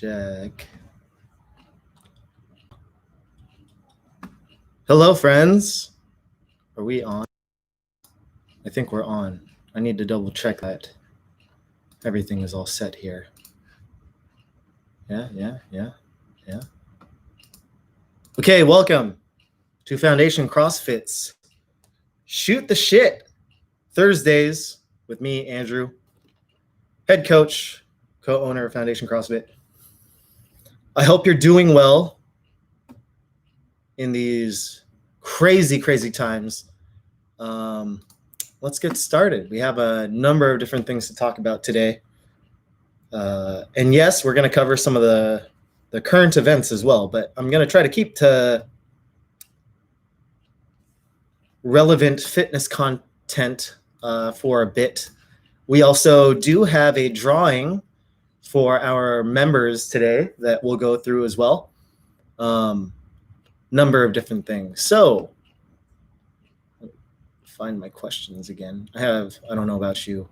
check. Hello, friends. Are we on? I think we're on. I need to double check that everything is all set here. Yeah. Okay, welcome to Foundation CrossFit's Shoot the Shit Thursdays with me, Andrew, head coach, co-owner of Foundation CrossFit. I hope you're doing well in these crazy times. Let's get started. We have a number of different things to talk about today. And yes, we're going to cover some of the current events as well, but I'm going to try to keep to relevant fitness content for a bit. We also do have a drawing for our members today that we'll go through as well. Number of different things. So, find my questions again. I don't know about you,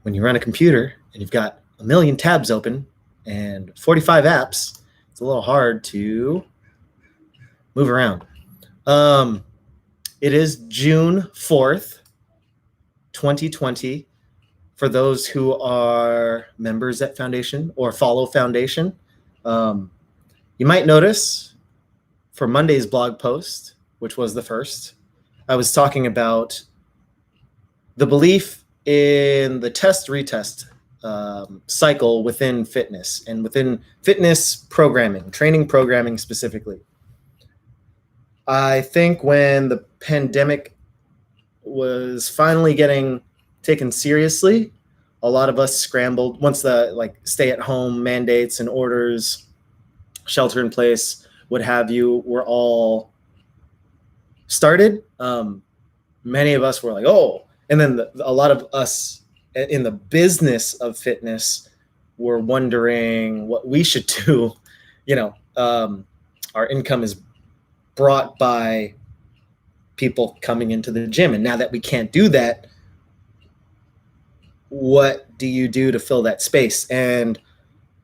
when you run a computer and you've got a million tabs open and 45 apps, it's a little hard to move around. It is June 4th, 2020. For those who are members at Foundation or follow Foundation, you might notice for Monday's blog post, which was the first, I was talking about the belief in the test-retest cycle within fitness and within fitness programming, training programming specifically. I think when the pandemic was finally getting taken seriously, a lot of us scrambled once the stay-at-home mandates and orders, shelter in place, what have you, were all started. Many of us were like, oh, and then a lot of us in the business of fitness were wondering what we should do. Our income is brought by people coming into the gym. And now that we can't do that, what do you do to fill that space? And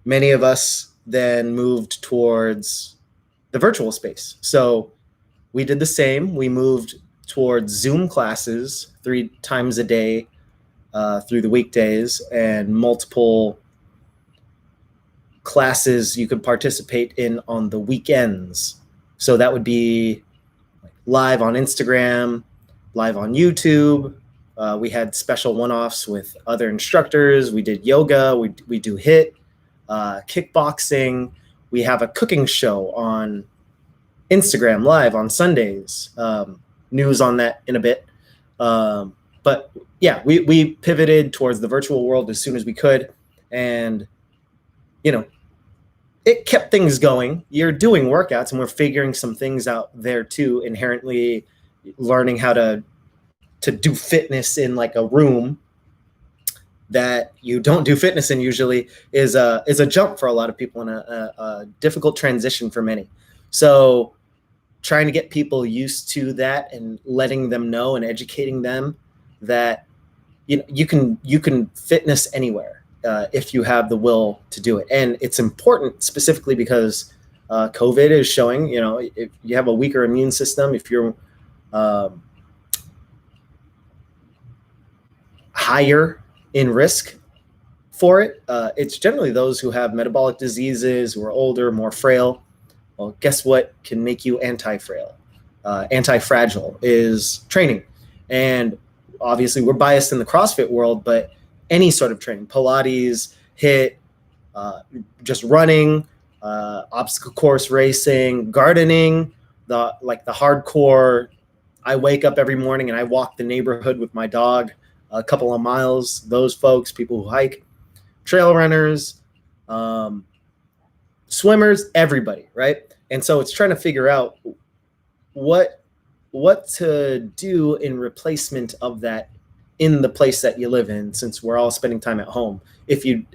many of us then moved towards the virtual space. So we did the same. We moved towards Zoom classes 3 times a day through the weekdays, and multiple classes you could participate in on the weekends. So that would be live on Instagram, live on YouTube. We had special one-offs with other instructors. We did yoga. We do HIIT, kickboxing. We have a cooking show on Instagram live on Sundays. News on that in a bit. But yeah, we pivoted towards the virtual world as soon as we could. And, it kept things going. You're doing workouts, and we're figuring some things out there too, inherently learning how to do fitness in like a room that you don't do fitness in usually is a jump for a lot of people and a difficult transition for many. So trying to get people used to that and letting them know and educating them that you can fitness anywhere if you have the will to do it. And it's important specifically because COVID is showing, if you have a weaker immune system, if you're higher in risk for it, it's generally those who have metabolic diseases, who are older, more frail. Well, guess what can make you anti-fragile is training. And obviously we're biased in the CrossFit world, but any sort of training, Pilates, HIIT, just running, obstacle course racing, gardening, the hardcore. I wake up every morning and I walk the neighborhood with my dog a couple of miles. Those folks, people who hike, trail runners, swimmers, everybody, right? And so it's trying to figure out what to do in replacement of that in the place that you live in, since we're all spending time at home.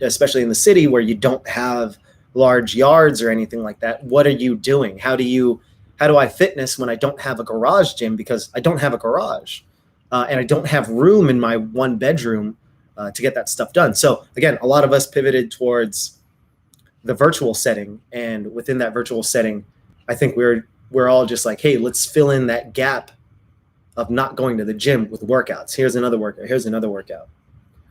Especially in the city where you don't have large yards or anything like that, what are you doing? How do I fitness when I don't have a garage gym, because I don't have a garage and I don't have room in my 1 bedroom to get that stuff done. So again, a lot of us pivoted towards the virtual setting. And within that virtual setting, I think we're all just like, hey, let's fill in that gap of not going to the gym with workouts. Here's another workout. Here's another workout.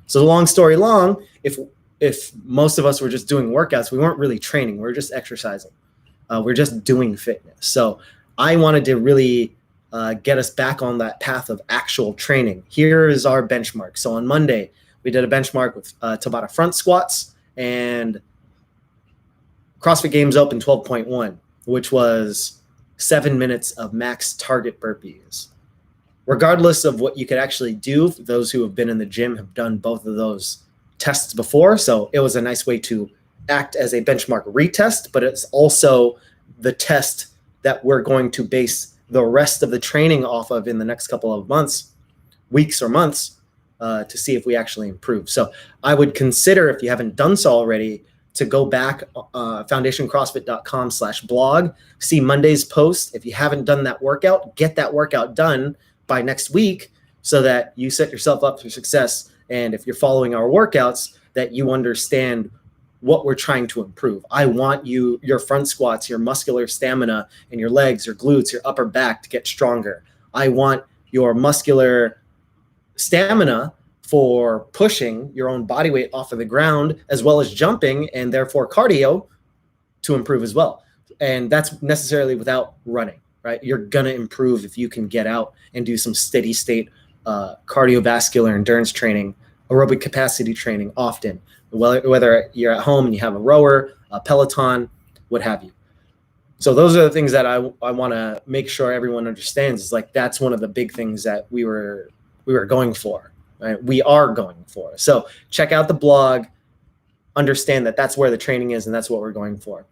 So long story long, if most of us were just doing workouts, we weren't really training. We're just exercising. We're just doing fitness. So I wanted to really get us back on that path of actual training. Here is our benchmark. So on Monday, we did a benchmark with Tabata front squats and CrossFit Games Open 12.1, which was 7 minutes of max target burpees. Regardless of what you could actually do, those who have been in the gym have done both of those tests before. So it was a nice way to act as a benchmark retest, but it's also the test that we're going to base the rest of the training off of in the next couple of months, weeks or months, to see if we actually improve. So I would consider, if you haven't done so already, to go back, foundationcrossfit.com/blog, see Monday's post. If you haven't done that workout, get that workout done by next week so that you set yourself up for success. And if you're following our workouts, that you understand what we're trying to improve. I want your front squats, your muscular stamina in your legs, your glutes, your upper back to get stronger. I want your muscular stamina for pushing your own body weight off of the ground, as well as jumping, and therefore cardio to improve as well. And that's necessarily without running, right? You're going to improve if you can get out and do some steady state cardiovascular endurance training, aerobic capacity training often, whether you're at home and you have a rower, a Peloton, what have you. So those are the things that I want to make sure everyone understands, is like, that's one of the big things that we were going for, right? We are going for. So check out the blog, understand that that's where the training is, and that's what we're going for.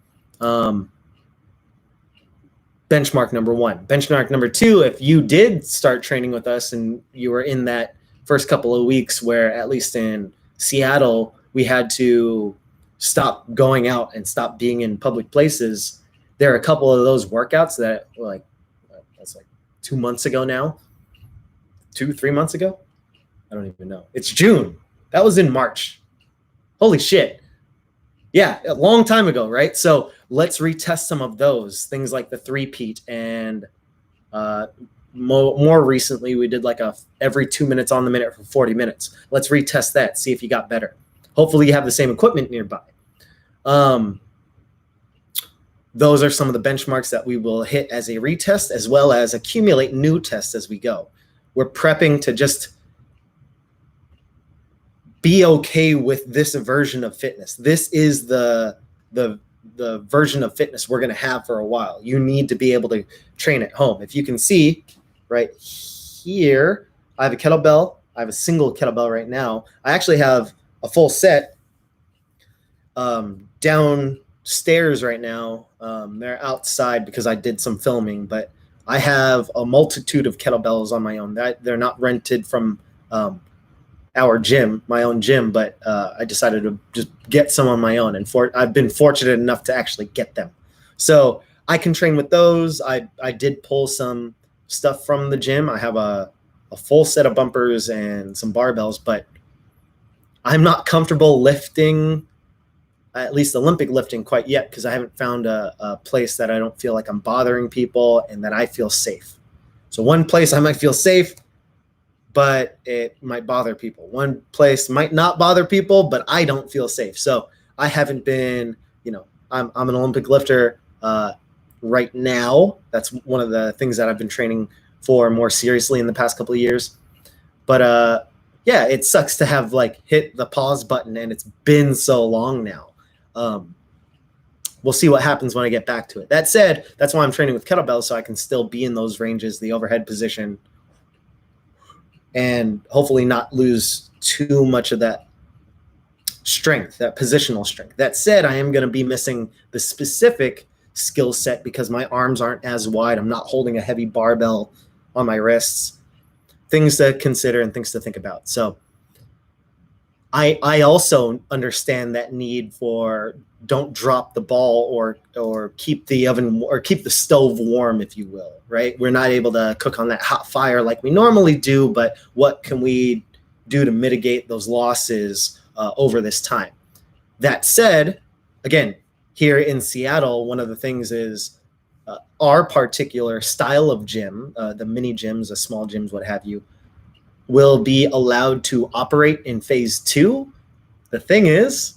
Benchmark number one. Benchmark number two, if you did start training with us and you were in that first couple of weeks where, at least in Seattle, we had to stop going out and stop being in public places, there are a couple of those workouts that were that's like 2 months ago now, 3 months ago. I don't even know. It's June. That was in March. Holy shit. Yeah, a long time ago, right? So let's retest some of those things, like the three-peat, and more recently we did like a every 2 minutes on the minute for 40 minutes. Let's retest that, see if you got better. Hopefully you have the same equipment nearby. Those are some of the benchmarks that we will hit as a retest, as well as accumulate new tests as we go. We're prepping to just be okay with this version of fitness. This is the version of fitness we're going to have for a while. You need to be able to train at home. If you can see right here, I have a kettlebell. I have a single kettlebell right now. I actually have a full set downstairs right now. They're outside because I did some filming, but I have a multitude of kettlebells on my own. They're not rented from our gym, my own gym, but I decided to just get some on my own, and I've been fortunate enough to actually get them. So I can train with those. I did pull some stuff from the gym. I have a full set of bumpers and some barbells, but I'm not comfortable lifting, at least Olympic lifting, quite yet, because I haven't found a place that I don't feel like I'm bothering people and that I feel safe. So one place I might feel safe, but it might bother people. One place might not bother people, but I don't feel safe. So I haven't been, I'm an Olympic lifter right now. That's one of the things that I've been training for more seriously in the past couple of years. But yeah, it sucks to have hit the pause button, and it's been so long now. We'll see what happens when I get back to it. That said, that's why I'm training with kettlebells, so I can still be in those ranges, the overhead position, and hopefully not lose too much of that strength, that positional strength. That said, I am going to be missing the specific skill set because my arms aren't as wide. I'm not holding a heavy barbell on my wrists. Things to consider and things to think about. So I also understand that need for don't drop the ball or keep the oven or keep the stove warm, if you will, right? We're not able to cook on that hot fire like we normally do, but what can we do to mitigate those losses over this time? That said, again, here in Seattle, one of the things is our particular style of gym, the mini gyms, the small gyms, what have you, will be allowed to operate in phase 2. The thing is,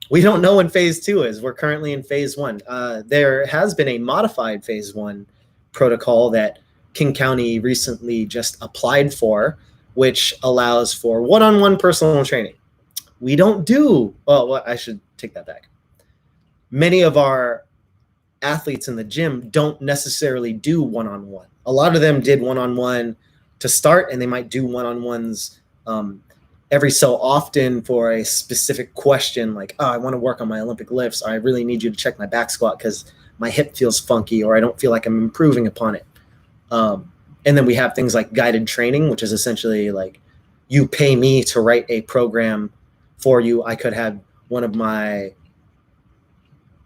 we don't know when phase 2 is. We're currently in phase 1. There has been a modified phase 1 protocol that King County recently just applied for, which allows for one-on-one personal training. We don't do, well, I should take that back. Many of our athletes in the gym don't necessarily do one-on-one. A lot of them did one-on-one to start, and they might do one-on-ones every so often for a specific question, like, oh, I want to work on my Olympic lifts, or I really need you to check my back squat because my hip feels funky, or I don't feel like I'm improving upon it. And then we have things like guided training, which is essentially like you pay me to write a program for you. I could have one of my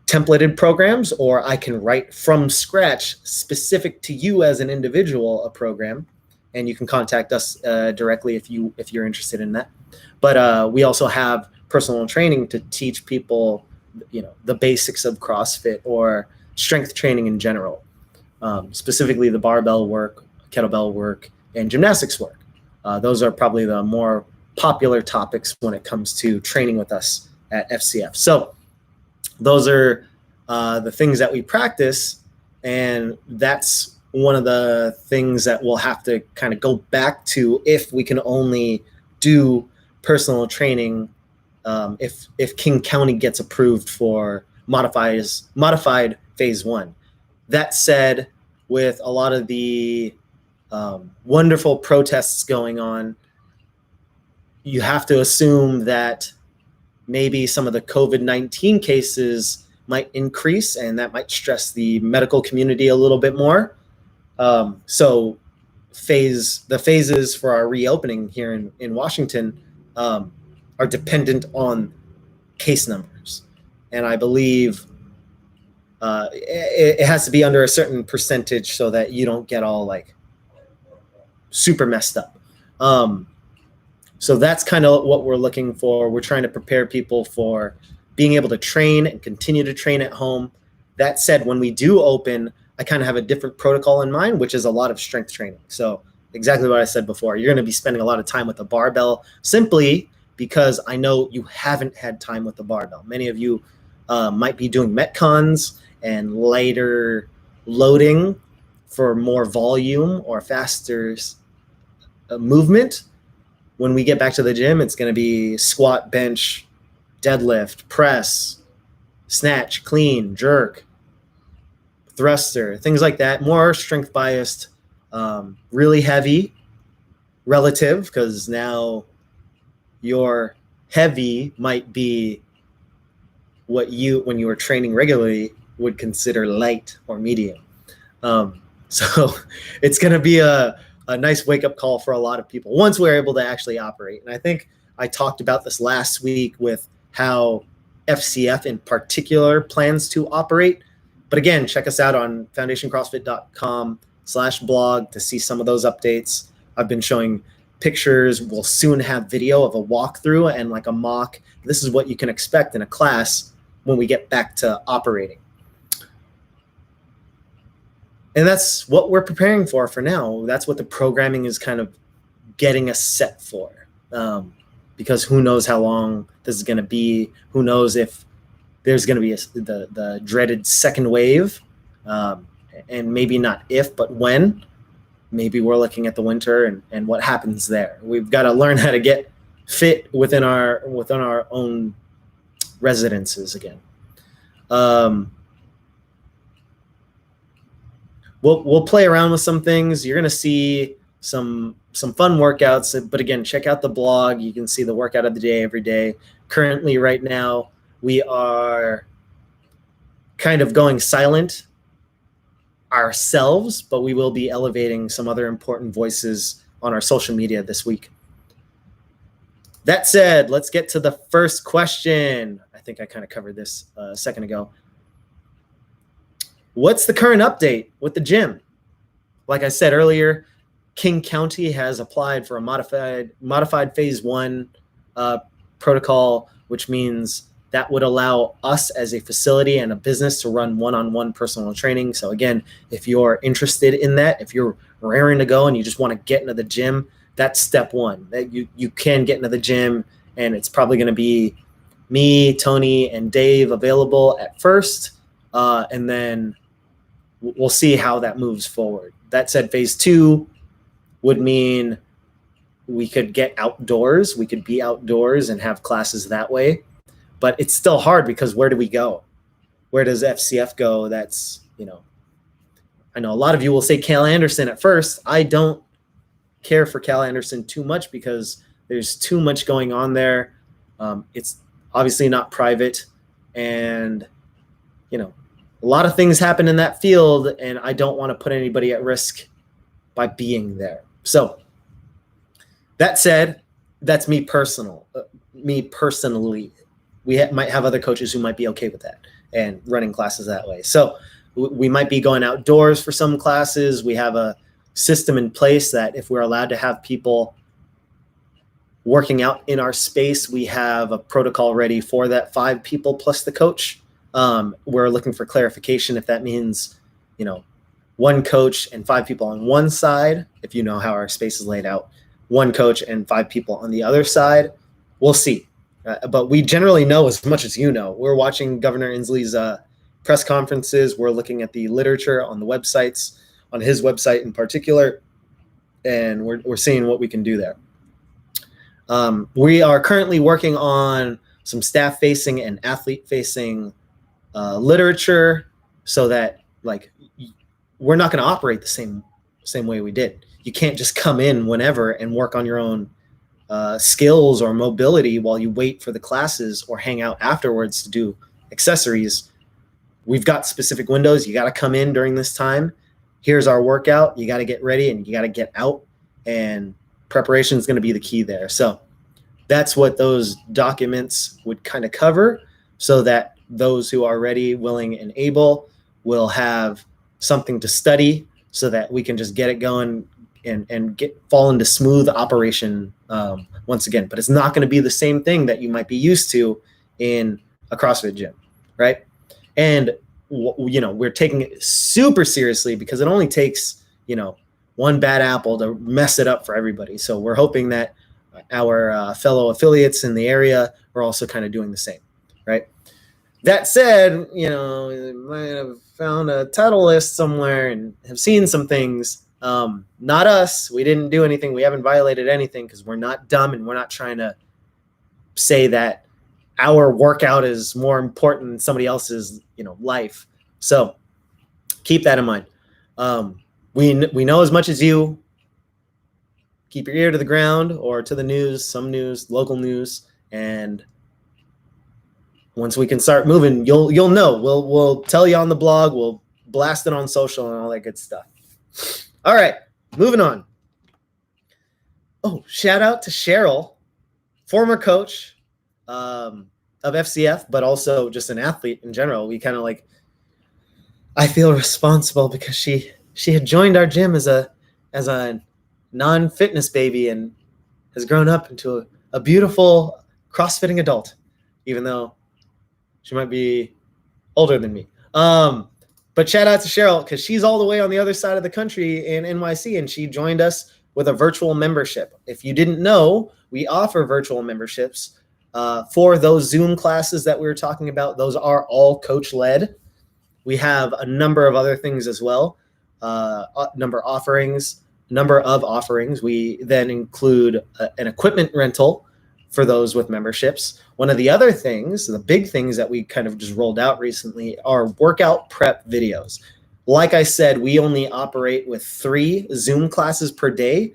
templated programs, or I can write from scratch specific to you as an individual a program, and you can contact us directly if you're interested in that. But we also have personal training to teach people, the basics of CrossFit or strength training in general, specifically the barbell work, kettlebell work, and gymnastics work. Those are probably the more popular topics when it comes to training with us at FCF. So those are the things that we practice, and that's one of the things that we'll have to kind of go back to if we can only do personal training if King County gets approved for modified phase 1. That said, with a lot of the wonderful protests going on, you have to assume that maybe some of the COVID-19 cases might increase, and that might stress the medical community a little bit more. So the phases for our reopening here in Washington are dependent on case numbers. And I believe it has to be under a certain percentage so that you don't get all like super messed up. So that's kind of what we're looking for. We're trying to prepare people for being able to train and continue to train at home. That said, when we do open, I kind of have a different protocol in mind, which is a lot of strength training. So exactly what I said before, you're going to be spending a lot of time with the barbell simply because I know you haven't had time with the barbell. Many of you might be doing Metcons and lighter loading for more volume or faster movement. When we get back to the gym, it's going to be squat, bench, deadlift, press, snatch, clean, jerk, thruster, things like that. More strength biased, really heavy relative, because now your heavy might be what you, when you were training regularly, would consider light or medium. So it's going to be a nice wake-up call for a lot of people once we're able to actually operate. And I think I talked about this last week with how FCF in particular plans to operate. But again, check us out on foundationcrossfit.com/blog to see some of those updates. I've been showing pictures. We'll soon have video of a walkthrough and like a mock. This is what you can expect in a class when we get back to operating. And that's what we're preparing for now. That's what the programming is kind of getting us set for. Because who knows how long this is going to be. Who knows if there's going to be the dreaded second wave. And maybe not if, but when. Maybe we're looking at the winter and what happens there. We've got to learn how to get fit within our own residences again. We'll play around with some things. You're going to see some fun workouts, but again, check out the blog. You can see the workout of the day every day. Currently, right now, we are kind of going silent ourselves, but we will be elevating some other important voices on our social media this week. That said, let's get to the first question. I think I kind of covered this a second ago. What's the current update with the gym? Like I said earlier, King County has applied for a modified phase 1 protocol, which means that would allow us as a facility and a business to run one-on-one personal training. So again, if you're interested in that, if you're raring to go and you just want to get into the gym, that's step one. That you can get into the gym, and it's probably going to be me, Tony, and Dave available at first, and then we'll see how that moves forward. That said, phase 2 would mean we could get outdoors. We could be outdoors and have classes that way. But it's still hard because where do we go? Where does FCF go? That's, I know a lot of you will say Cal Anderson at first. I don't care for Cal Anderson too much because there's too much going on there. It's obviously not private, and a lot of things happen in that field, and I don't want to put anybody at risk by being there. So that said, that's me personally. We might have other coaches who might be okay with that and running classes that way. So we might be going outdoors for some classes. We have a system in place that if we're allowed to have people working out in our space, we have a protocol ready for that 5 people plus the coach. We're looking for clarification if that means, 1 coach and 5 people on one side, if you know how our space is laid out, 1 coach and 5 people on the other side. We'll see. But we generally know as much as you know. We're watching Governor Inslee's press conferences. We're looking at the literature on the websites, on his website in particular, and we're seeing what we can do there. We are currently working on some staff-facing and athlete-facing literature so that, we're not going to operate the same way we did. You can't just come in whenever and work on your own skills or mobility while you wait for the classes or hang out afterwards to do accessories. We've got specific windows. You got to come in during this time. Here's our workout. You got to get ready and you got to get out, and preparation is going to be the key there. So that's what those documents would kind of cover, so that those who are ready, willing, and able will have something to study so that we can just get it going and fall into smooth operation once again. But it's not going to be the same thing that you might be used to in a CrossFit gym, right? And we're taking it super seriously because it only takes one bad apple to mess it up for everybody. So we're hoping that our fellow affiliates in the area are also kind of doing the same, right? That said, you might have found a title list somewhere and have seen some things. Not us. We didn't do anything. We haven't violated anything because we're not dumb, and we're not trying to say that our workout is more important than somebody else's, life. So keep that in mind. We know as much as you. Keep your ear to the ground or to the news, some news, local news, and once we can start moving, you'll know. We'll tell you on the blog. We'll blast it on social and all that good stuff. All right, moving on. Oh, shout out to Cheryl, former coach of FCF, but also just an athlete in general. We kind of I feel responsible because she had joined our gym as a non-fitness baby and has grown up into a beautiful CrossFitting adult, even though she might be older than me. But shout out to Cheryl because she's all the way on the other side of the country in NYC, and she joined us with a virtual membership. If you didn't know, we offer virtual memberships for those Zoom classes that we were talking about. Those are all coach-led. We have a number of other things as well, number of offerings. We then include an equipment rental for those with memberships. One of the other things, the big things that we kind of just rolled out recently, are workout prep videos. Like I said, we only operate with 3 Zoom classes per day.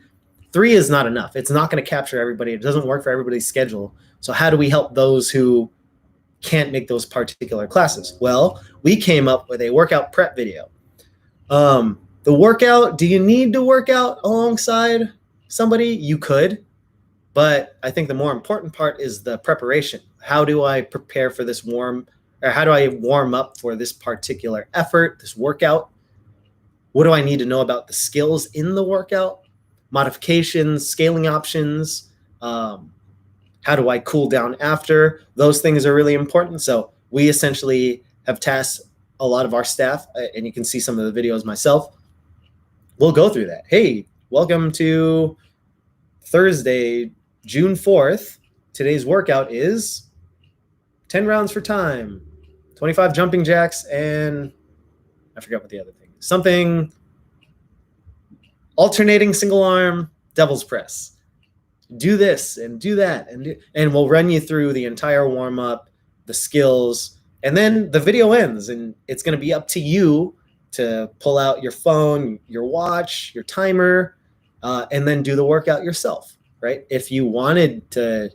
3 is not enough. It's not going to capture everybody. It doesn't work for everybody's schedule. So how do we help those who can't make those particular classes? Well, we came up with a workout prep video. The workout, do you need to work out alongside somebody? You could. But I think the more important part is the preparation. How do I prepare for this how do I warm up for this particular effort, this workout? What do I need to know about the skills in the workout? Modifications, scaling options. How How do I cool down after? Those things are really important. So we essentially have tasked a lot of our staff, and you can see some of the videos myself. We'll go through that. Hey, welcome to Thursday, June 4th. Today's workout is 10 rounds for time, 25 jumping jacks, and I forgot what the other thing is. Something alternating single arm devil's press. Do this and do that, and we'll run you through the entire warm up, the skills, and then the video ends, and it's going to be up to you to pull out your phone, your watch, your timer, and then do the workout yourself, right? If you wanted to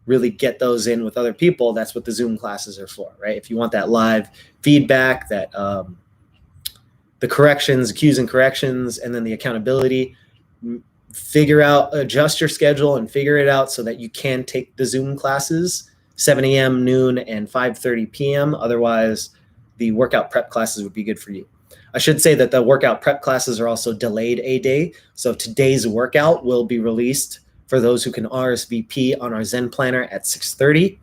really get those in with other people, that's what the Zoom classes are for, right? If you want that live feedback, that the corrections, cues and corrections, and then the accountability, adjust your schedule and figure it out so that you can take the Zoom classes 7 a.m., noon, and 5:30 p.m. Otherwise, the workout prep classes would be good for you. I should say that the workout prep classes are also delayed a day. So today's workout will be released for those who can RSVP on our Zen planner at 6:30,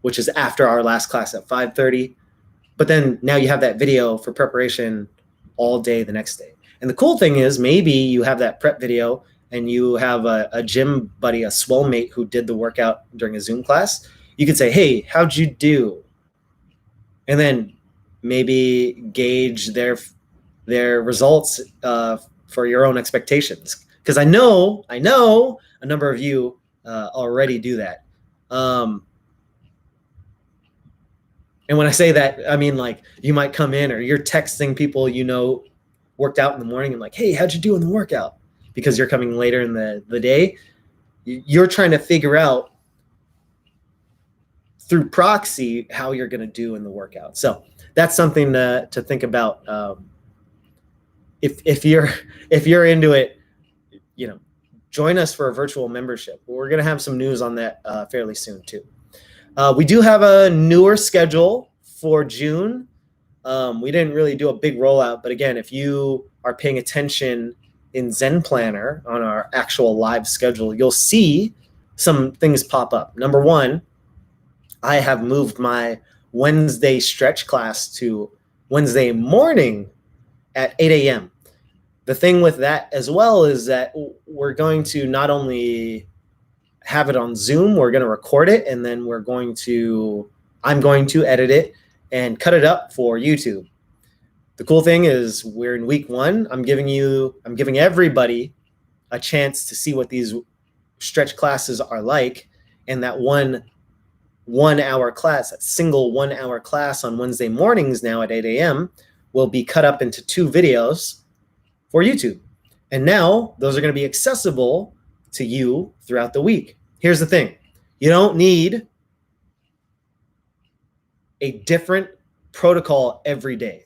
which is after our last class at 5:30. But then now you have that video for preparation all day the next day. And the cool thing is maybe you have that prep video and you have a gym buddy, a swell mate who did the workout during a Zoom class. You could say, hey, how'd you do? And then maybe gauge their results for your own expectations. Because I know a number of you already do that. And when I say that, I mean, like, you might come in or you're texting people worked out in the morning and like, hey, how'd you do in the workout? Because you're coming later in the day. You're trying to figure out through proxy how you're going to do in the workout. So that's something to think about. If you're into it, join us for a virtual membership. We're going to have some news on that fairly soon too. We do have a newer schedule for June. We didn't really do a big rollout, but again, if you are paying attention in Zen Planner on our actual live schedule, you'll see some things pop up. Number one, I have moved my Wednesday stretch class to Wednesday morning at 8 a.m. The thing with that as well is that we're going to not only have it on Zoom, we're going to record it, and then I'm going to edit it and cut it up for YouTube. The cool thing is we're in week 1. I'm giving everybody a chance to see what these stretch classes are like. And that one hour class, that single 1 hour class on Wednesday mornings now at 8 a.m. will be cut up into 2 videos for YouTube. And now those are going to be accessible to you throughout the week. Here's the thing. You don't need a different protocol every day.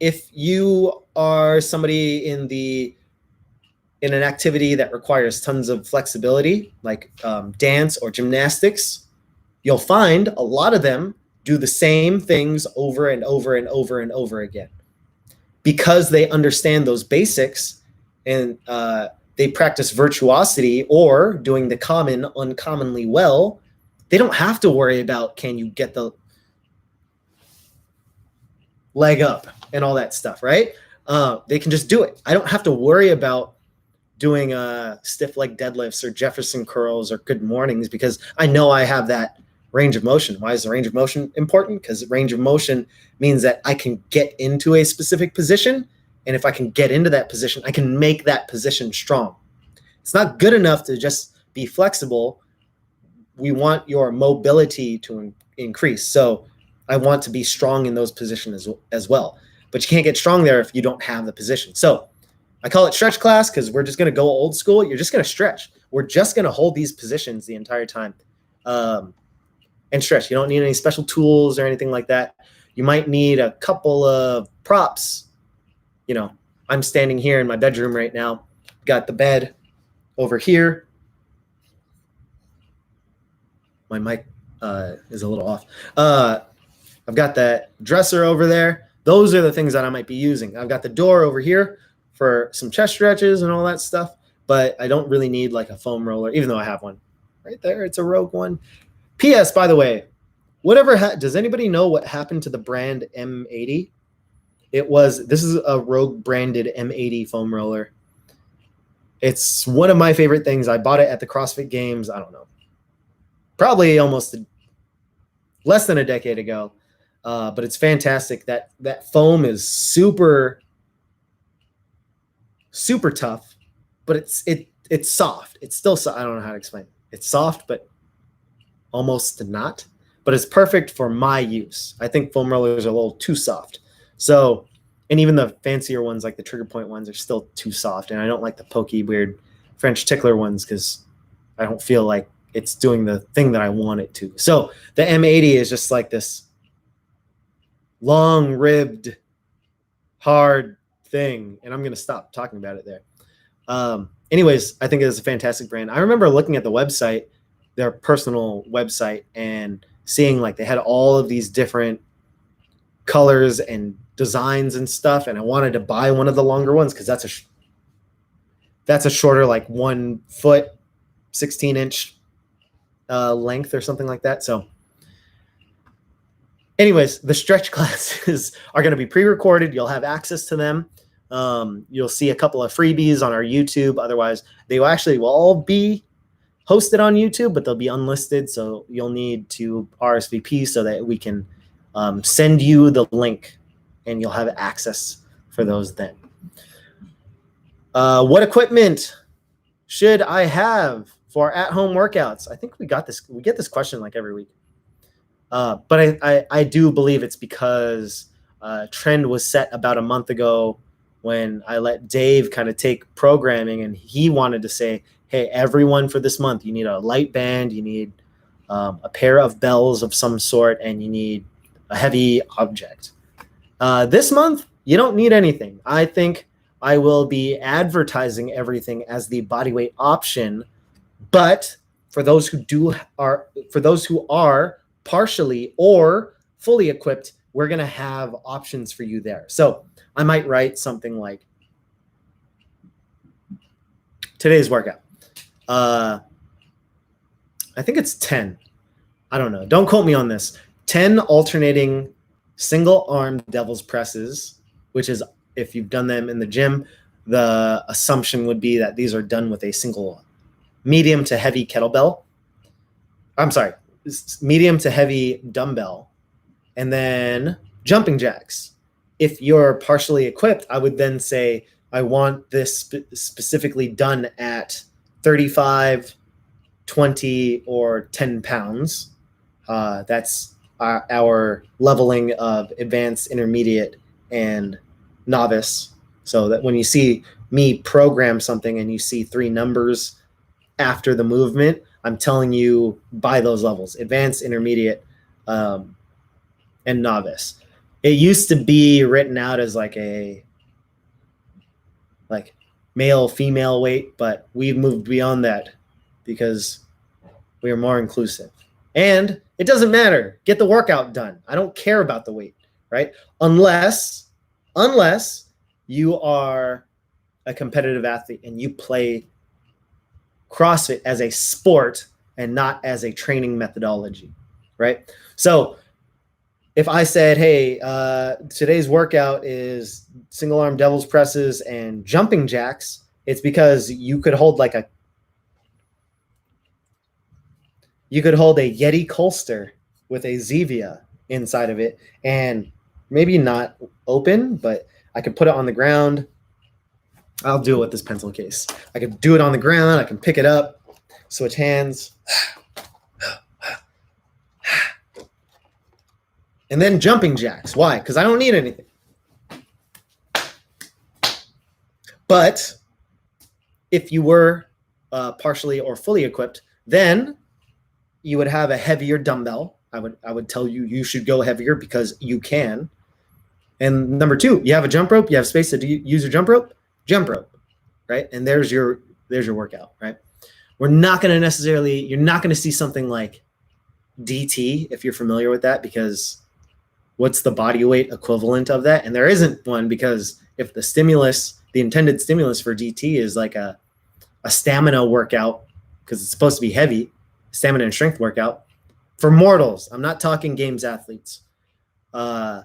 If you are somebody in an activity that requires tons of flexibility, like dance or gymnastics, you'll find a lot of them do the same things over and over and over and over again. Because they understand those basics and they practice virtuosity or doing the common uncommonly well, they don't have to worry about, can you get the leg up and all that stuff, right? They can just do it. I don't have to worry about doing stiff leg deadlifts or Jefferson curls or good mornings because I know I have that range of motion. Why is the range of motion important? Because range of motion means that I can get into a specific position, and if I can get into that position, I can make that position strong. It's not good enough to just be flexible. We want your mobility to increase. So I want to be strong in those positions as well. But you can't get strong there if you don't have the position. So I call it stretch class because we're just going to go old school. You're just going to stretch. We're just going to hold these positions the entire time and stretch. You don't need any special tools or anything like that. You might need a couple of props. I'm standing here in my bedroom right now. Got the bed over here. My mic is a little off. I've got that dresser over there. Those are the things that I might be using. I've got the door over here for some chest stretches and all that stuff. but I don't really need like a foam roller, even though I have one right there. It's a Rogue one. P.S. By the way, does anybody know what happened to the brand M80? This is a Rogue branded M80 foam roller. It's one of my favorite things. I bought it at the CrossFit Games. I don't know, probably almost less than a decade ago. But it's fantastic. That foam is super, super tough, but it's soft. It's still soft. I don't know how to explain it. It's soft, but almost not. But it's perfect for my use. I think foam rollers are a little too soft. So, and even the fancier ones, like the trigger point ones, are still too soft. And I don't like the pokey, weird French tickler ones because I don't feel like it's doing the thing that I want it to. So the M80 is just like this long-ribbed, hard thing. And I'm going to stop talking about it there. Anyways, I think it is a fantastic brand. I remember looking at the website, their personal website, and seeing like they had all of these different colors and designs and stuff. And I wanted to buy one of the longer ones because that's a shorter, like 1 foot, 16-inch length or something like that. So anyways, the stretch classes are going to be pre-recorded. You'll have access to them. You'll see a couple of freebies on our YouTube. Otherwise, they will all be hosted on YouTube, but they'll be unlisted. So you'll need to RSVP so that we can send you the link and you'll have access for those then. What equipment should I have for at-home workouts? I think we get this question like every week. But I do believe it's because trend was set about a month ago when I let Dave kind of take programming, and he wanted to say, hey, everyone, for this month, you need a light band, you need a pair of bells of some sort, and you need a heavy object. This month, you don't need anything. I think I will be advertising everything as the bodyweight option, but for those who are partially or fully equipped, we're going to have options for you there. So I might write something like today's workout. I think it's 10. I don't know. Don't quote me on this. 10 alternating single arm devil's presses, which is, if you've done them in the gym, the assumption would be that these are done with a single medium to heavy kettlebell. I'm sorry, medium to heavy dumbbell, and then jumping jacks. If you're partially equipped, I would then say, I want this specifically done at 35, 20, or 10 pounds. That's our leveling of advanced, intermediate, and novice. So that when you see me program something and you see 3 numbers after the movement, I'm telling you by those levels: advanced, intermediate, and novice. It used to be written out as like male, female weight, but we've moved beyond that because we are more inclusive. And it doesn't matter. Get the workout done. I don't care about the weight, right? Unless you are a competitive athlete and you play CrossFit as a sport and not as a training methodology, right? So if I said, hey, today's workout is single arm devil's presses and jumping jacks, it's because you could hold a Yeti Colster with a Zevia inside of it, and maybe not open, but I could put it on the ground. I'll do it with this pencil case. I could do it on the ground. I can pick it up, switch hands. And then jumping jacks. Why? Because I don't need anything. But if you were partially or fully equipped, then you would have a heavier dumbbell. I would tell you should go heavier because you can. And number 2, you have a jump rope. You have space to use your jump rope, right? And there's your workout, right? You're not going to see something like DT if you're familiar with that, because what's the body weight equivalent of that? And there isn't one, because if the intended stimulus for DT is like a a stamina workout, because it's supposed to be heavy, stamina and strength workout for mortals. I'm not talking games athletes. How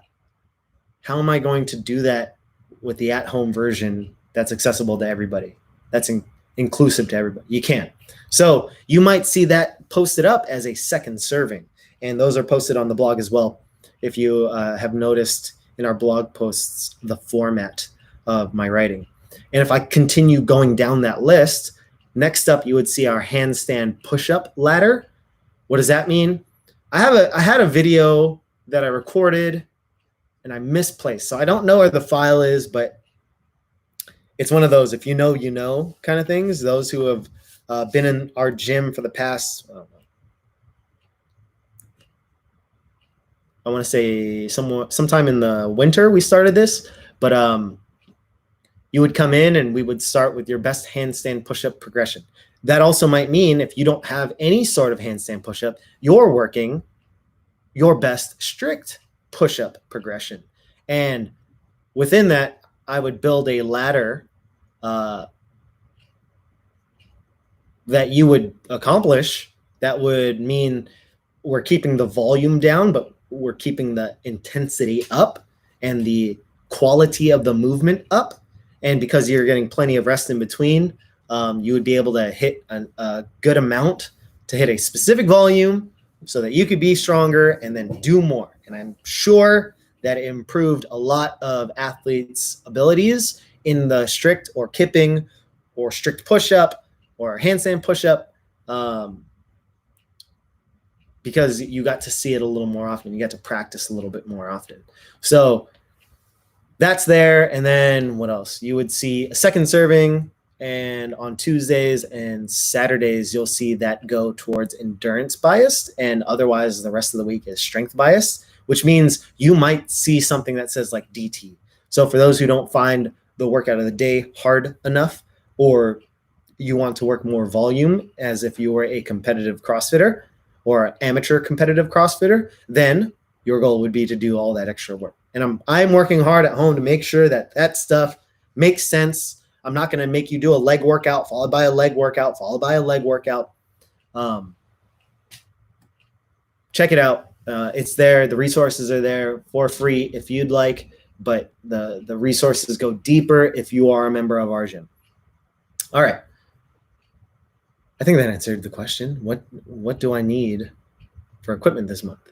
am I going to do that with the at-home version that's accessible to everybody, that's inclusive to everybody? You can't. So you might see that posted up as a second serving, and those are posted on the blog as well. If you have noticed in our blog posts the format of my writing. And if I continue going down that list, next up you would see our handstand push-up ladder. What does that mean? I had a video that I recorded and I misplaced. So I don't know where the file is, but it's one of those, if you know kind of things. Those who have been in our gym for the past, I want to say sometime in the winter we started this, but you would come in and we would start with your best handstand push-up progression. That also might mean if you don't have any sort of handstand push-up, you're working your best strict push-up progression. And within that, I would build a ladder that you would accomplish. That would mean we're keeping the volume down, but we're keeping the intensity up and the quality of the movement up. And because you're getting plenty of rest in between, you would be able to hit a good amount to hit a specific volume so that you could be stronger and then do more. And I'm sure that it improved a lot of athletes' abilities in the strict or kipping or strict push-up or handstand push-up, because you got to see it a little more often. You got to practice a little bit more often. So that's there. And then what else? You would see a second serving, and on Tuesdays and Saturdays, you'll see that go towards endurance biased, and otherwise the rest of the week is strength biased, which means you might see something that says like DT. So for those who don't find the workout of the day hard enough, or you want to work more volume as if you were a competitive CrossFitter or an amateur competitive CrossFitter, then your goal would be to do all that extra work. And I'm working hard at home to make sure that that stuff makes sense. I'm not going to make you do a leg workout followed by a leg workout followed by a leg workout. Check it out. It's there. The resources are there for free if you'd like, but the resources go deeper if you are a member of our gym. All right. I think that answered the question. What do I need for equipment this month?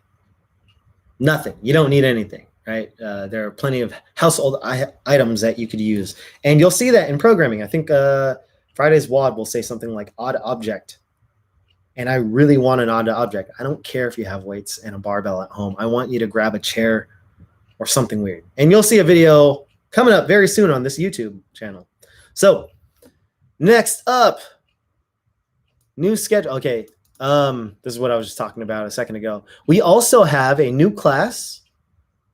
Nothing. You don't need anything, right? There are plenty of household items that you could use. And you'll see that in programming. I think Friday's WOD will say something like odd object. And I really want an odd object. I don't care if you have weights and a barbell at home. I want you to grab a chair or something weird. And you'll see a video coming up very soon on this YouTube channel. So next up, new schedule. Okay, this is what I was just talking about a second ago. We also have a new class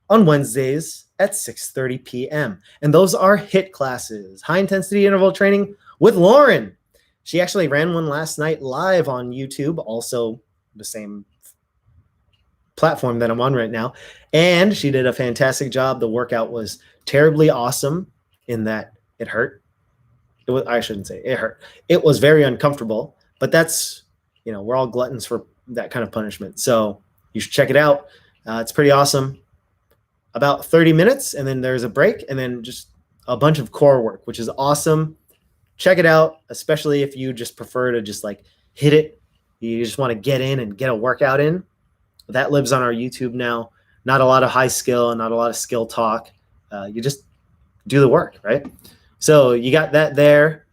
on Wednesdays at 6:30 p.m. And those are HIIT classes, high intensity interval training with Lauren. She actually ran one last night live on YouTube, also the same platform that I'm on right now. And she did a fantastic job. The workout was terribly awesome in that it hurt. I shouldn't say it hurt. It was very uncomfortable, but that's, we're all gluttons for that kind of punishment. So you should check it out. It's pretty awesome. About 30 minutes, and then there's a break, and then just a bunch of core work, which is awesome. Check it out, especially if you just prefer to just like hit it. You just want to get in and get a workout in. That lives on our YouTube now. Not a lot of high skill and not a lot of skill talk. You just do the work, right? So you got that there.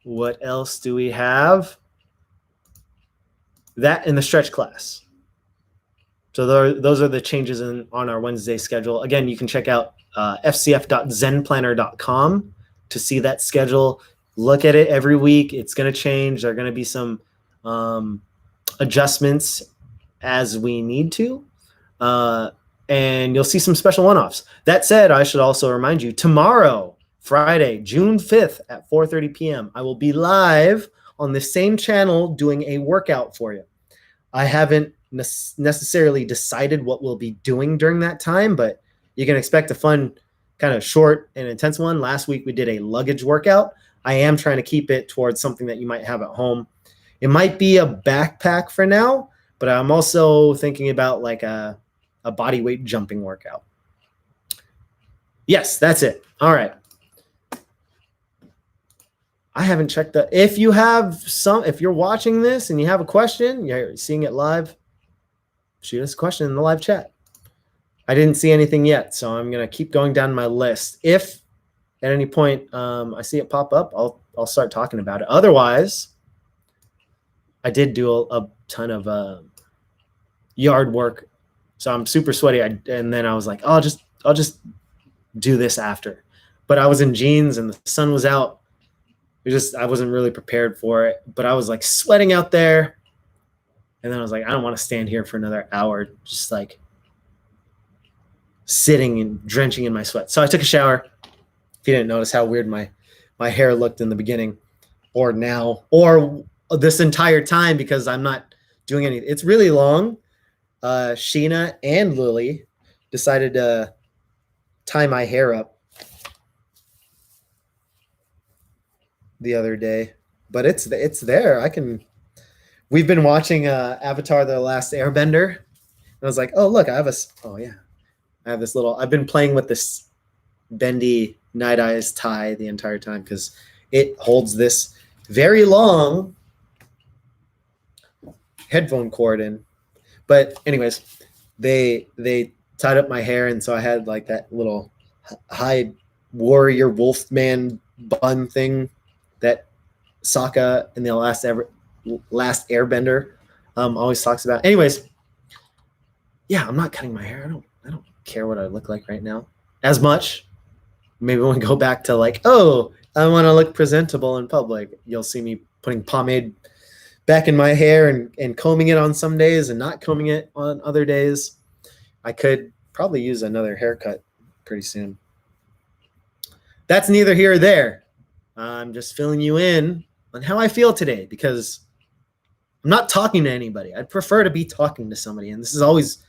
What else do we have? That in the stretch class. So those are the changes on our Wednesday schedule. Again, you can check out fcf.zenplanner.com to see that schedule. Look at it every week. It's going to change. There are going to be some adjustments as we need to. And you'll see some special one-offs. That said, I should also remind you, tomorrow, Friday, June 5th at 4:30 p.m., I will be live on the same channel doing a workout for you. I haven't necessarily decided what we'll be doing during that time, but you can expect a fun, kind of short and intense one. Last week we did a luggage workout. I am trying to keep it towards something that you might have at home. It might be a backpack for now, but I'm also thinking about like a body weight jumping workout. Yes, that's it. All right. I haven't checked the, if you're watching this and you have a question, you're seeing it live, shoot us a question in the live chat. I didn't see anything yet, so I'm going to keep going down my list. If at any point I see it pop up, I'll start talking about it. Otherwise, I did do a ton of yard work, so I'm super sweaty. And then I was like, I'll just do this after. But I was in jeans and the sun was out. I wasn't really prepared for it, but I was like sweating out there. And then I was like, I don't want to stand here for another hour, just like sitting and drenching in my sweat. So I took a shower. If you didn't notice how weird my hair looked in the beginning or now or this entire time, because I'm not doing anything. It's really long. Sheena and Lily decided to tie my hair up the other day, but it's there. We've been watching Avatar: The Last Airbender, and I was like, oh look, I have this little, I've been playing with this bendy Night Eyes tie the entire time because it holds this very long headphone cord in. But anyways, they tied up my hair, and so I had like that little high warrior wolfman bun thing that Sokka in the last Airbender always talks about. Anyways, yeah, I'm not cutting my hair. I don't care what I look like right now as much. Maybe when we go back to like, oh, I want to look presentable in public, you'll see me putting pomade back in my hair and combing it on some days and not combing it on other days. I could probably use another haircut pretty soon. That's neither here or there. I'm just filling you in on how I feel today because I'm not talking to anybody. I'd prefer to be talking to somebody. And this is always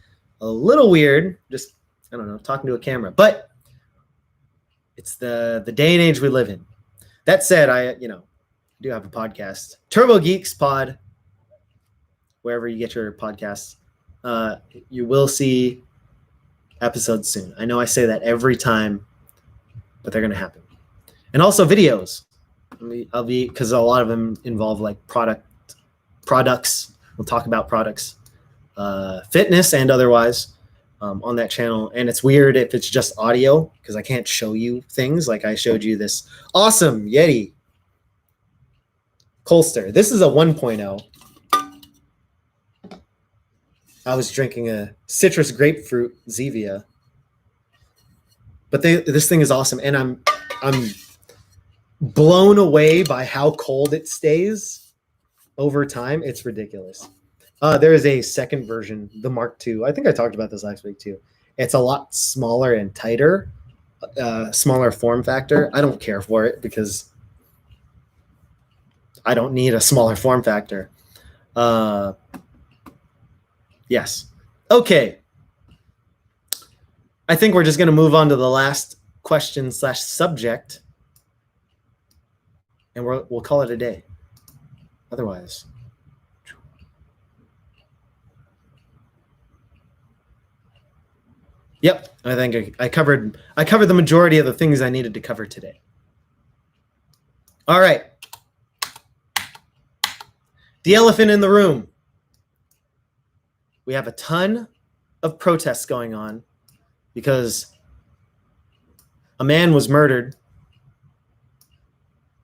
a little weird, just, I don't know, talking to a camera. But it's the day and age we live in. That said, I do have a podcast, Turbo Geeks Pod, wherever you get your podcasts. You will see episodes soon. I know I say that every time, but they're going to happen. And also videos. I'll be, because a lot of them involve like products. We'll talk about products, fitness and otherwise, on that channel. And it's weird if it's just audio because I can't show you things. Like I showed you this awesome Yeti Colster. This is a 1.0. I was drinking a citrus grapefruit Zevia. But this thing is awesome, and I'm blown away by how cold it stays over time. It's ridiculous. There is a second version, the Mark II. I think I talked about this last week too. It's a lot smaller and tighter, smaller form factor. I don't care for it because I don't need a smaller form factor. Yes. Okay. I think we're just going to move on to the last question / subject, and we'll call it a day. Otherwise, yep. I think I covered the majority of the things I needed to cover today. All right. The elephant in the room. We have a ton of protests going on because a man was murdered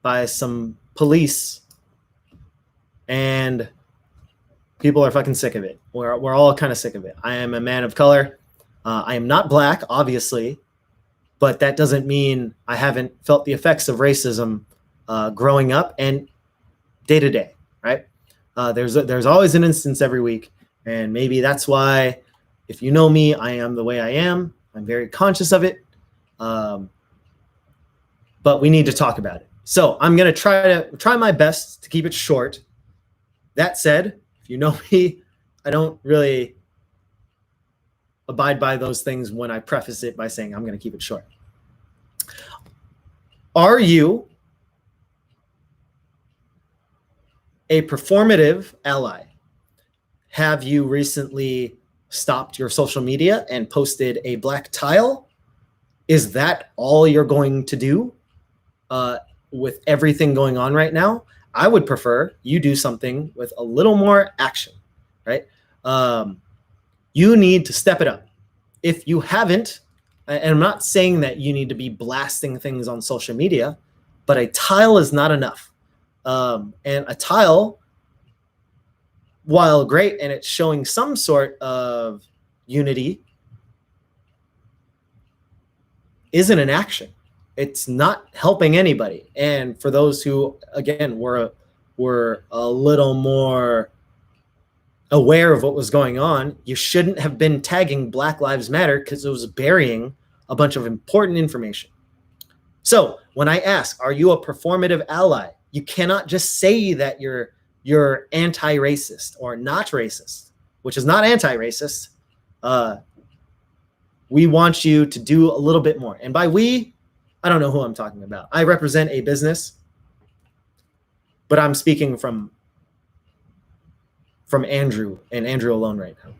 by some police, and people are fucking sick of it. We're all kind of sick of it. I am a man of color. I am not black, obviously, but that doesn't mean I haven't felt the effects of racism growing up and day to day, right? There's always an instance every week, and maybe that's why, if you know me, I am the way I am. I'm very conscious of it, but we need to talk about it. So I'm going to try my best to keep it short. That said, if you know me, I don't really abide by those things when I preface it by saying I'm going to keep it short. Are you a performative ally. Have you recently stopped your social media and posted a black tile? Is that all you're going to do with everything going on right now? I would prefer you do something with a little more action, right? You need to step it up. If you haven't, and I'm not saying that you need to be blasting things on social media, but a tile is not enough. And a tile, while great and it's showing some sort of unity, isn't an action. It's not helping anybody. And for those who, again, were a little more aware of what was going on, you shouldn't have been tagging Black Lives Matter because it was burying a bunch of important information. So when I ask, are you a performative ally? You cannot just say that you're anti-racist or not racist, which is not anti-racist. We want you to do a little bit more. And by we, I don't know who I'm talking about. I represent a business, but I'm speaking from Andrew and Andrew alone right now.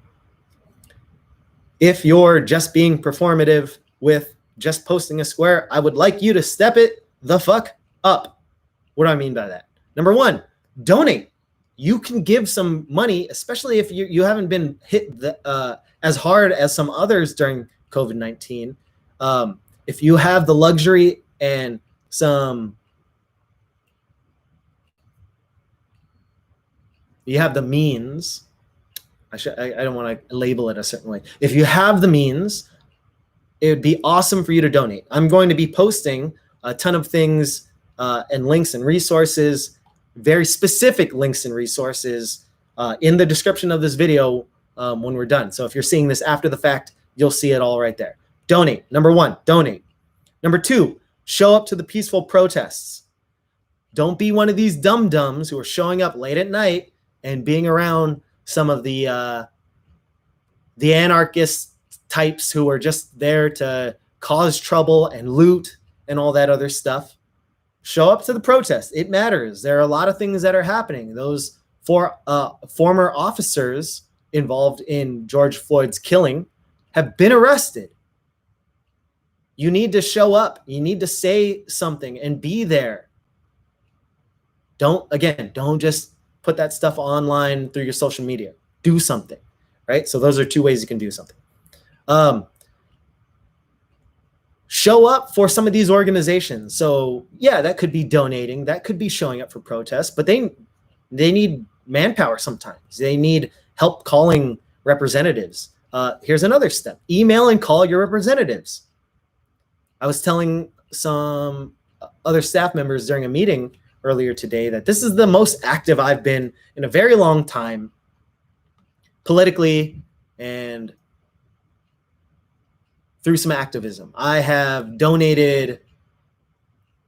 If you're just being performative with just posting a square, I would like you to step it the fuck up. What do I mean by that? Number one, donate. You can give some money, especially if you haven't been hit as hard as some others during COVID-19. If you have the luxury and you have the means, I don't want to label it a certain way. If you have the means, it would be awesome for you to donate. I'm going to be posting a ton of things and links and resources, very specific links and resources in the description of this video when we're done. So if you're seeing this after the fact, you'll see it all right there. Donate. Number one, donate. Number two, show up to the peaceful protests. Don't be one of these dum-dums who are showing up late at night and being around some of the anarchist types who are just there to cause trouble and loot and all that other stuff. Show up to the protest. It matters. There are a lot of things that are happening. Those former officers involved in George Floyd's killing have been arrested. You need to show up. You need to say something and be there. Don't just put that stuff online through your social media. Do something, right? So those are two ways you can do something. Show up for some of these organizations. So yeah, that could be donating. That could be showing up for protests, but they need manpower sometimes. They need help calling representatives. Here's another step. Email and call your representatives. I was telling some other staff members during a meeting earlier today that this is the most active I've been in a very long time politically and through some activism. I have donated,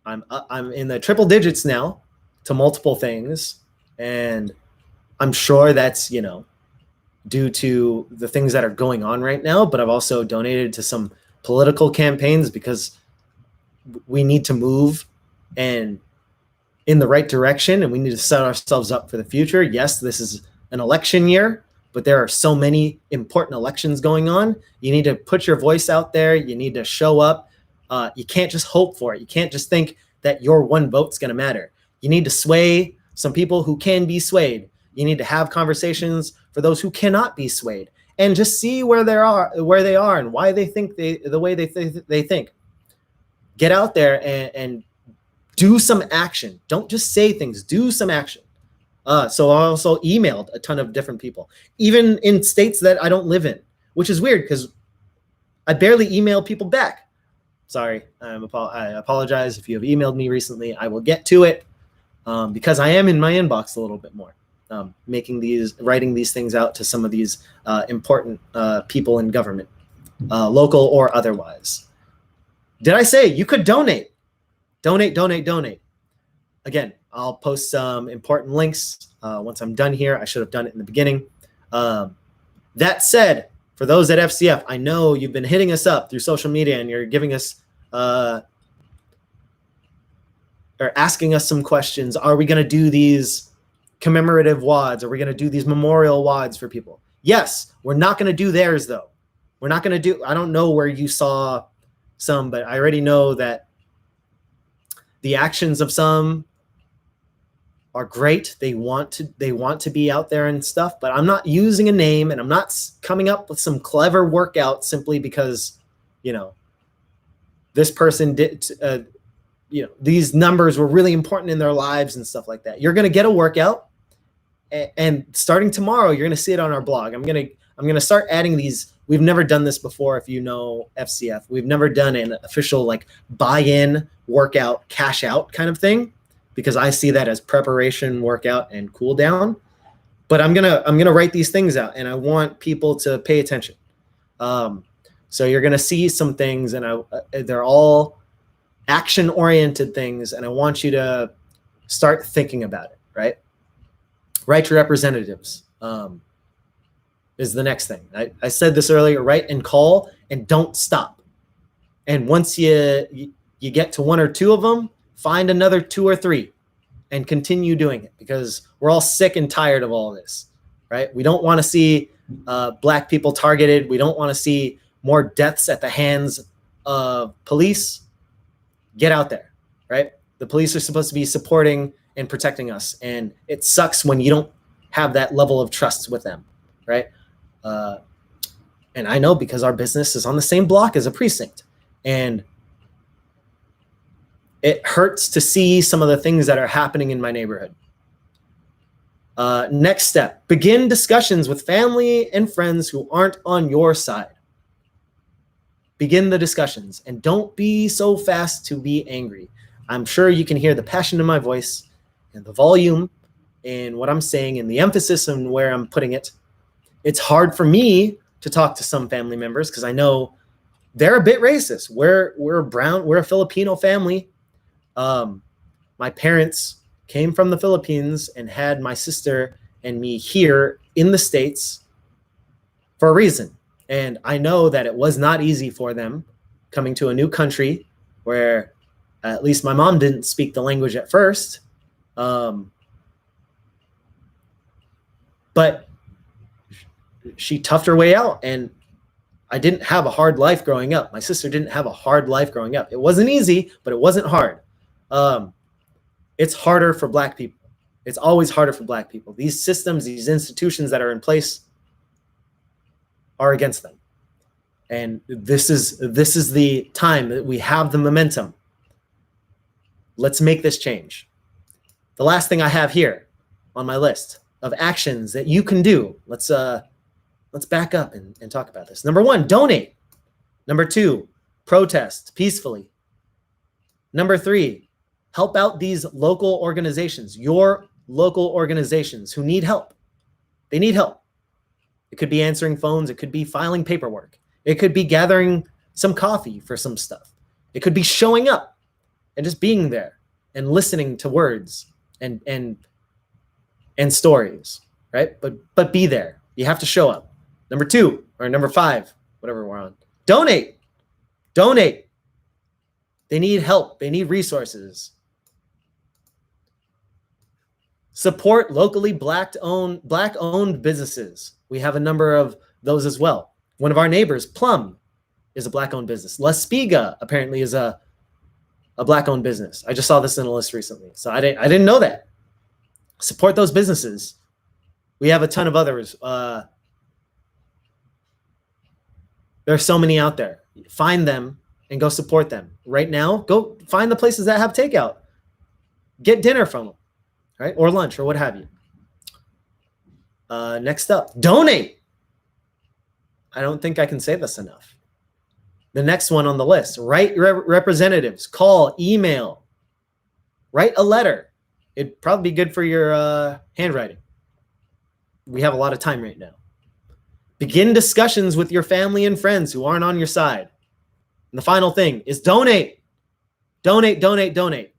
I'm in the triple digits now to multiple things, and I'm sure that's, due to the things that are going on right now, but I've also donated to some political campaigns because we need to move and in the right direction, and we need to set ourselves up for the future. Yes, this is an election year, but there are so many important elections going on. You need to put your voice out there. You need to show up. You can't just hope for it. You can't just think that your one vote's going to matter. You need to sway some people who can be swayed. You need to have conversations for those who cannot be swayed, and just see where they are, and why they think the way they think. Get out there and do some action. Don't just say things. Do some action. So I also emailed a ton of different people, even in states that I don't live in, which is weird because I barely email people back. Sorry, I apologize if you have emailed me recently. I will get to it because I am in my inbox a little bit more, writing these things out to some of these important people in government, local or otherwise. Did I say you could donate? Donate. Again, I'll post some important links once I'm done here. I should have done it in the beginning. That said, for those at FCF, I know you've been hitting us up through social media and you're giving us or asking us some questions. Are we going to do these commemorative WODs? Are we going to do these memorial WODs for people? Yes. We're not going to do theirs, though. We're not going to do, I don't know where you saw some, but I already know that the actions of some are great. They want to be out there and stuff, but I'm not using a name, and I'm not coming up with some clever workout simply because, this person did, these numbers were really important in their lives and stuff like that. You're going to get a workout, and starting tomorrow, you're going to see it on our blog. I'm going to start adding these. We've never done this before. If you know FCF, we've never done an official buy-in workout, cash out kind of thing, because I see that as preparation, workout, and cool down. But I'm gonna write these things out, and I want people to pay attention. So you're gonna see some things, and they're all action-oriented things, and I want you to start thinking about it. Right? Write your representatives. Is the next thing. I said this earlier. Write and call, and don't stop. And once you get to one or two of them, find another 2 or 3 and continue doing it, because we're all sick and tired of all this, right? We don't want to see Black people targeted. We don't want to see more deaths at the hands of police. Get out there, right? The police are supposed to be supporting and protecting us, and it sucks when you don't have that level of trust with them, right? And I know because our business is on the same block as a precinct, and it hurts to see some of the things that are happening in my neighborhood. Next step, begin discussions with family and friends who aren't on your side. Begin the discussions, and don't be so fast to be angry. I'm sure you can hear the passion in my voice and the volume in what I'm saying and the emphasis on where I'm putting it. It's hard for me to talk to some family members because I know they're a bit racist. We're brown. We're a Filipino family. My parents came from the Philippines and had my sister and me here in the States for a reason. And I know that it was not easy for them coming to a new country where at least my mom didn't speak the language at first. But she toughed her way out, and I didn't have a hard life growing up. My sister didn't have a hard life growing up. It wasn't easy, but it wasn't hard. It's harder for Black people. It's always harder for Black people. These systems, these institutions that are in place are against them. And this is the time that we have the momentum. Let's make this change. The last thing I have here on my list of actions that you can do. Let's back up and talk about this. Number 1, donate. Number 2, protest peacefully. Number 3, help out these local organizations, your local organizations who need help. They need help. It could be answering phones. It could be filing paperwork. It could be gathering some coffee for some stuff. It could be showing up and just being there and listening to words and stories, right? But be there. You have to show up. Number 2 or number 5, whatever we're on. Donate. Donate. They need help. They need resources. Support locally Black-owned businesses. We have a number of those as well. One of our neighbors, Plum, is a Black-owned business. La Spiga apparently is a Black-owned business. I just saw this in a list recently, so I didn't know that. Support those businesses. We have a ton of others. There are so many out there. Find them and go support them. Right now, go find the places that have takeout. Get dinner from them, right? Or lunch or what have you. Next up, donate. I don't think I can say this enough. The next one on the list, write representatives, call, email, write a letter. It'd probably be good for your handwriting. We have a lot of time right now. Begin discussions with your family and friends who aren't on your side. And the final thing is donate. Donate, donate, donate.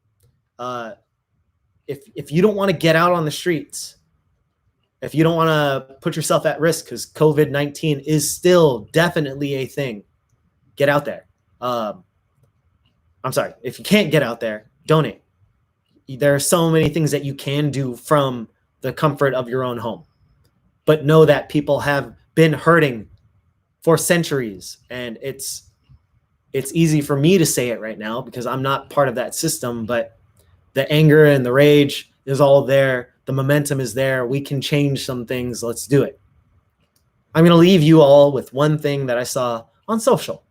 If you don't want to get out on the streets, if you don't want to put yourself at risk because COVID-19 is still definitely a thing, get out there. I'm sorry, if you can't get out there, donate. There are so many things that you can do from the comfort of your own home. But know that people have been hurting for centuries, and it's easy for me to say it right now because I'm not part of that system, but the anger and the rage is all there. The momentum is there. We can change some things. Let's do it. I'm going to leave you all with one thing that I saw on social.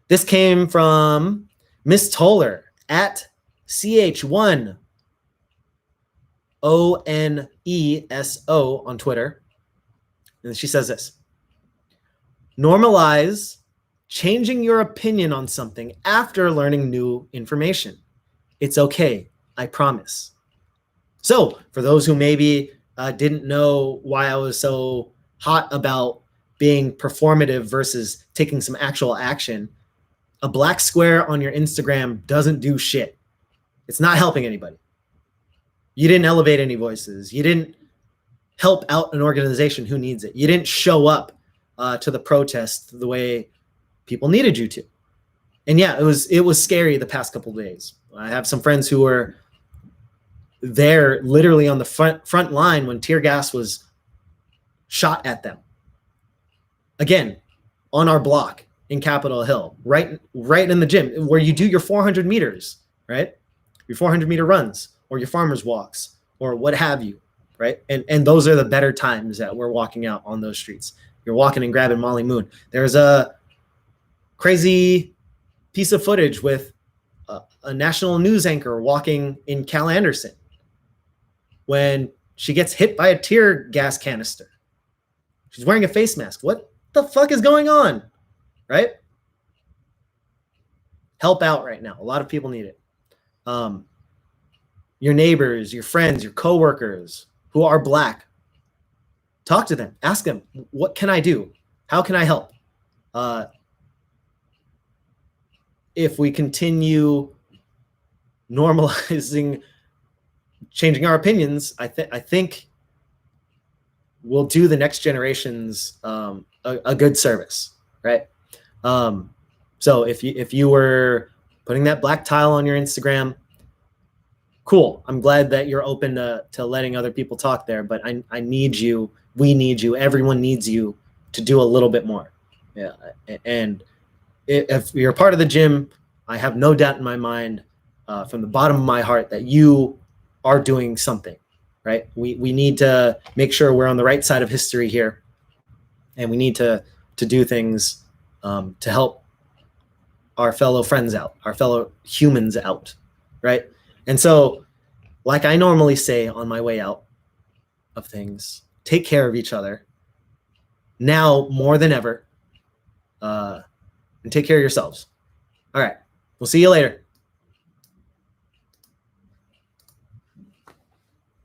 This came from Miss Toller at CH1ONESO on Twitter. And she says this: normalize changing your opinion on something after learning new information. It's okay, I promise. So for those who maybe didn't know why I was so hot about being performative versus taking some actual action, a black square on your Instagram doesn't do shit. It's not helping anybody. You didn't elevate any voices. You didn't help out an organization who needs it. You didn't show up to the protest the way people needed you to. And yeah, it was scary the past couple of days. I have some friends who were there literally on the front line when tear gas was shot at them. Again, on our block in Capitol Hill, right in the gym where you do your 400 meters, right? Your 400 meter runs or your farmer's walks or what have you, right? And those are the better times that we're walking out on those streets. You're walking and grabbing Molly Moon. There's a crazy piece of footage with a national news anchor walking in Cal Anderson when she gets hit by a tear gas canister. She's wearing a face mask. What the fuck is going on? Right? Help out right now. A lot of people need it. Your neighbors, your friends, your coworkers who are black, talk to them. Ask them, what can I do? How can I help? If we continue normalizing changing our opinions, I think we'll do the next generations a good service, right? So if you were putting that black tile on your Instagram, cool. I'm glad that you're open to letting other people talk there, but I need you. We need you. Everyone needs you to do a little bit more. Yeah, and if you're a part of the gym, I have no doubt in my mind, from the bottom of my heart, that you are doing something, right? We need to make sure we're on the right side of history here, and we need to do things to help our fellow friends out, our fellow humans out, right? And so, like I normally say on my way out of things, take care of each other now more than ever, and take care of yourselves. All right. We'll see you later.